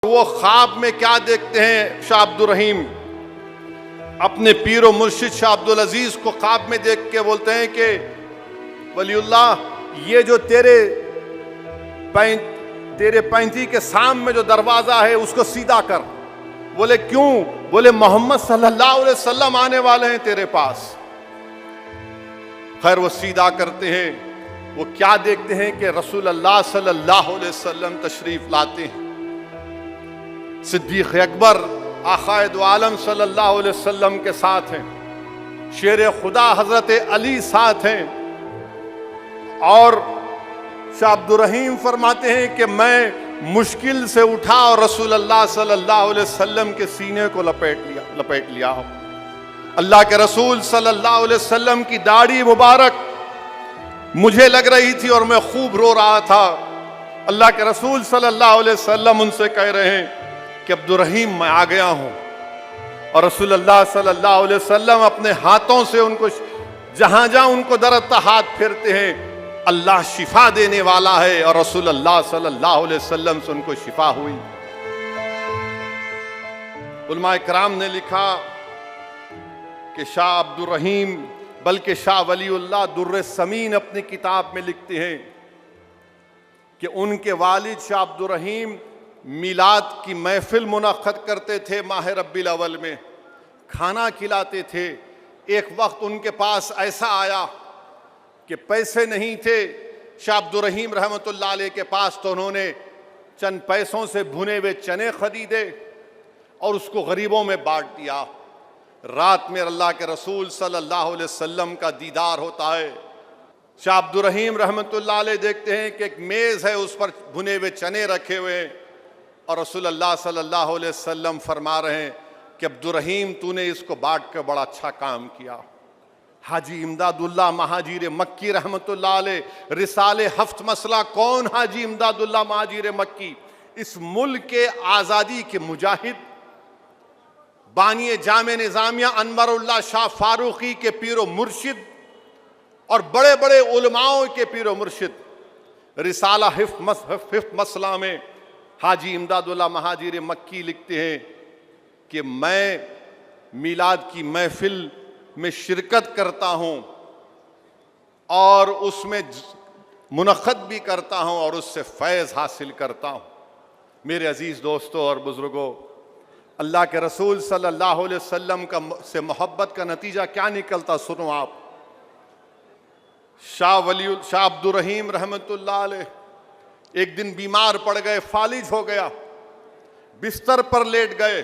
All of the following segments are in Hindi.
वो ख्वाब में क्या देखते हैं शाह अब्दुल रहीम, अपने पीर व मुर्शिद शाह अब्दुल अजीज को ख्वाब में देख के बोलते हैं कि वलीउल्लाह, ये जो तेरे पैंती के सामने जो दरवाजा है उसको सीधा कर। बोले क्यों? बोले मोहम्मद सल्लल्लाहु अलैहि वसल्लम आने वाले हैं तेरे पास। खैर वो सीधा करते हैं। वो क्या देखते हैं कि रसूल अल्लाह सल्लल्लाहु अलैहि वसल्लम तशरीफ लाते हैं। सिद्दीक़ अकबर आक़ाए दो आलम सल्लल्लाहु अलैहि वसल्लम के साथ हैं, शेर खुदा हजरत अली साथ हैं। और शाह अब्दुल रहीम फरमाते हैं कि मैं मुश्किल से उठा और रसूल अल्लाह सल्लल्लाहु अलैहि वसल्लम के सीने को लपेट लिया। अल्लाह के रसूल सल्लल्लाहु अलैहि वसल्लम की दाढ़ी मुबारक मुझे लग रही थी और मैं खूब रो रहा था। अल्लाह के रसूल सल्लल्लाहु अलैहि वसल्लम उनसे कह रहे हैं कि अब्दुल रहीम मैं आ गया हूं। और रसूल अल्लाह सल्लल्लाहु अलैहि वसल्लम अपने हाथों से उनको जहां जहां उनको दरअता हाथ फेरते हैं, अल्लाह शिफा देने वाला है। और रसूल अल्लाह सल्लल्लाहु अलैहि वसल्लम से उनको शिफा हुई। उलमाए कराम ने लिखा कि शाह अब्दुल रहीम, बल्कि शाह वलीउल्लाह दुर्र समीन अपनी किताब में लिखते हैं कि उनके वालिद शाह अब्दुल रहीम मिलाद की महफिल मुनक्कद करते थे। माह रब्बिल अव्वल में खाना खिलाते थे। एक वक्त उनके पास ऐसा आया कि पैसे नहीं थे शाह अब्दुल रहीम रहमतुल्लाह अलैह के पास, तो उन्होंने चंद पैसों से भुने हुए चने खरीदे और उसको गरीबों में बांट दिया। रात में अल्लाह के रसूल सल्लल्लाहु अलैहि वसल्लम का दीदार होता है। शाह अब्दुल रहीम रहमतुल्लाह अलैह देखते हैं कि एक मेज़ है, उस पर भुने हुए चने रखे हुए हैं और रसूल अल्लाह सल्लल्लाहु अलैहि वसल्लम फरमा रहे हैं कि अब्दुल रहीम तूने इसको बांट कर बड़ा अच्छा काम किया। हाजी इमदादुल्लाह महाजीर मक्की रहमतुल्लाह अलैह रिसाले हफ्त मसला, कौन हाजी इमदादुल्लाह महाजीर मक्की? इस मुल्क के आज़ादी के मुजाहिद, बानिए जामे निज़ामिया अनवरुल्लाह शाह फारूकी के पीरो मुर्शिद और बड़े बड़े उलमाओं के पीरो मुर्शिद, रिसाला हिफ्त मसला में हाजी इमदादुल्लाह महाजीर मक्की लिखते हैं कि मैं मिलाद की महफिल में शिरकत करता हूँ और उसमें मुनक़्क़द भी करता हूँ और उससे फैज़ हासिल करता हूँ। मेरे अजीज़ दोस्तों और बुज़ुर्गों, अल्लाह के रसूल सल्लल्लाहु अलैहि वसल्लम से मोहब्बत का नतीजा क्या निकलता, सुनो आप। शाह अब्दुल रहीम रहमतुल्लाह अलैह एक दिन बीमार पड़ गए, फालिज हो गया, बिस्तर पर लेट गए।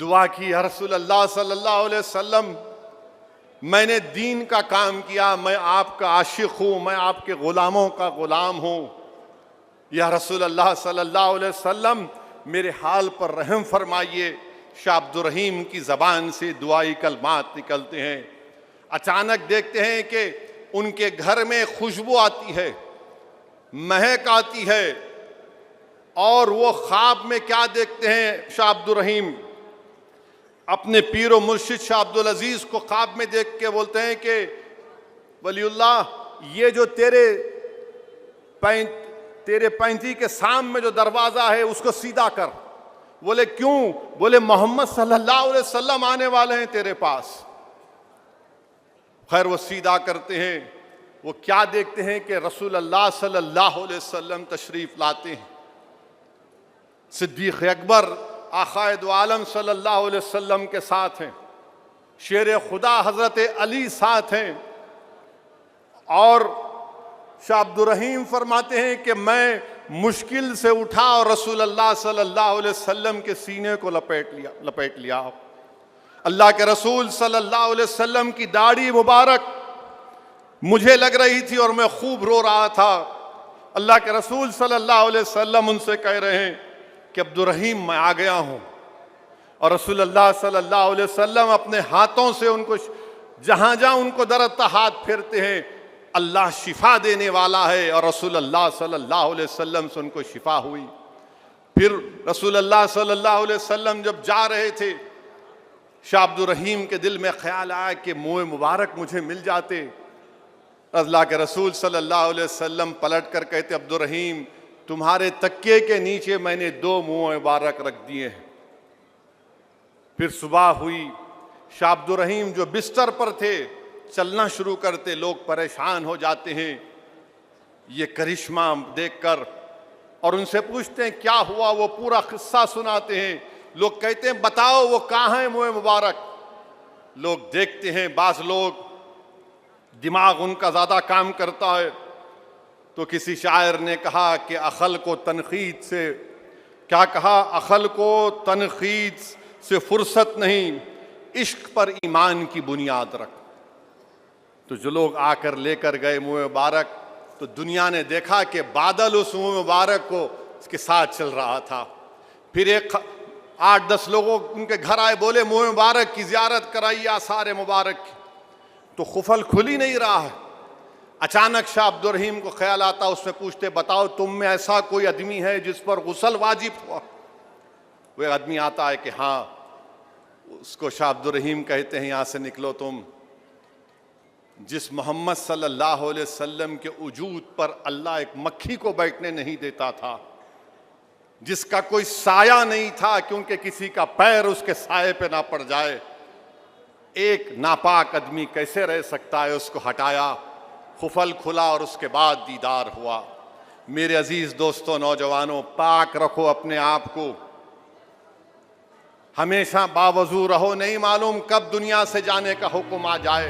दुआ की, या रसूल अल्लाह सल्लल्लाहु अलैहि वसल्लम, मैंने दीन का काम किया, मैं आपका आशिक हूँ, मैं आपके ग़ुलामों का ग़ुलाम हूँ। या रसूल अल्लाह सल्लल्लाहु अलैहि वसल्लम मेरे हाल पर रहम फरमाइए। शाह अब्दुल रहीम की ज़बान से दुआई कलमात निकलते हैं। अचानक देखते हैं कि उनके घर में खुशबू आती है, महक आती है। और वो ख्वाब में क्या देखते हैं शाह अब्दुल रहीम, अपने पीर व मुर्शिद शाह अब्दुल अजीज को ख्वाब में देख के बोलते हैं कि वलीउल्लाह, ये जो तेरे पैंती के सामने जो दरवाजा है उसको सीधा कर। बोले क्यों? बोले मोहम्मद सल्लल्लाहु अलैहि वसल्लम आने वाले हैं तेरे पास। खैर वो सीधा करते हैं। वो क्या देखते हैं कि रसूल अल्लाह सल्लल्लाहु अलैहि वसल्लम तशरीफ लाते हैं। सिद्दीक़ अकबर आक़ाए दो आलम सल्लल्लाहु अलैहि वसल्लम के साथ हैं, शेर खुदा हजरत अली साथ हैं। और शाह अब्दुल रहीम फरमाते हैं कि मैं मुश्किल से उठा और रसूल अल्लाह सल्लल्लाहु अलैहि वसल्लम के सीने को लपेट लिया। अल्लाह के रसूल सल्लल्लाहु अलैहि वसल्लम की दाढ़ी मुबारक मुझे लग रही थी और मैं खूब रो रहा था। अल्लाह के रसूल सल्लल्लाहु अलैहि वसल्लम उनसे कह रहे हैं कि अब्दुल रहीम मैं आ गया हूँ। और रसूल अल्लाह सल्लल्लाहु अलैहि वसल्लम अपने हाथों से उनको जहां जहां उनको दरअता हाथ फेरते हैं, अल्लाह शिफा देने वाला है। और रसूल अल्लाह सल्लल्लाहु अलैहि वसल्लम से उनको शिफा हुई। फिर रसूल अल्लाह सल्लल्लाहु अलैहि वसल्लम जब जा रहे थे, शाह अब्दुल रहीम के दिल में ख्याल आया कि मुँह मुबारक मुझे मिल जाते। अल्लाह के रसूल सल्लल्लाहु अलैहि वसल्लम पलट कर कहते, अब्दुल रहीम तुम्हारे तकिए के नीचे मैंने 2 मुंह मुबारक रख दिए हैं। फिर सुबह हुई, शाह अब्दुर रहीम जो बिस्तर पर थे चलना शुरू करते, लोग परेशान हो जाते हैं ये करिश्मा देखकर और उनसे पूछते हैं क्या हुआ, वो पूरा किस्सा सुनाते हैं। लोग कहते हैं बताओ वो कहाँ है मुंह मुबारक। लोग देखते हैं, बाज लोग दिमाग उनका ज़्यादा काम करता है, तो किसी शायर ने कहा कि अखल को तनकीद से, क्या कहा, अखल को तनकीद से फुर्सत नहीं, इश्क पर ईमान की बुनियाद रख। तो जो लोग आकर लेकर गए मुंह मुबारक, तो दुनिया ने देखा कि बादल उस मुंह मुबारक को उसके साथ चल रहा था। फिर 8-10 लोगों उनके घर आए, बोले मुंह मुबारक की ज़ियारत कराइए आसार मुबारक की। तो खुफल खुल ही नहीं रहा है। अचानक शाह अब्दुर रहीम को ख्याल आता, उसमें पूछते बताओ तुम में ऐसा कोई आदमी है जिस पर गुस्ल वाजिब हुआ। वो आदमी आता है कि हाँ। उसको शाह अब्दुर रहीम कहते हैं यहाँ से निकलो तुम। जिस मोहम्मद सल्लल्लाहु अलैहि वसल्लम के वजूद पर अल्लाह एक मक्खी को बैठने नहीं देता था, जिसका कोई साया नहीं था क्योंकि किसी का पैर उसके साये पे ना पड़ जाए, एक नापाक आदमी कैसे रह सकता है, उसको हटाया, खुफल खुला और उसके बाद दीदार हुआ। मेरे अजीज दोस्तों, नौजवानों, पाक रखो अपने आप को, हमेशा बावजू रहो, नहीं मालूम कब दुनिया से जाने का हुक्म आ जाए।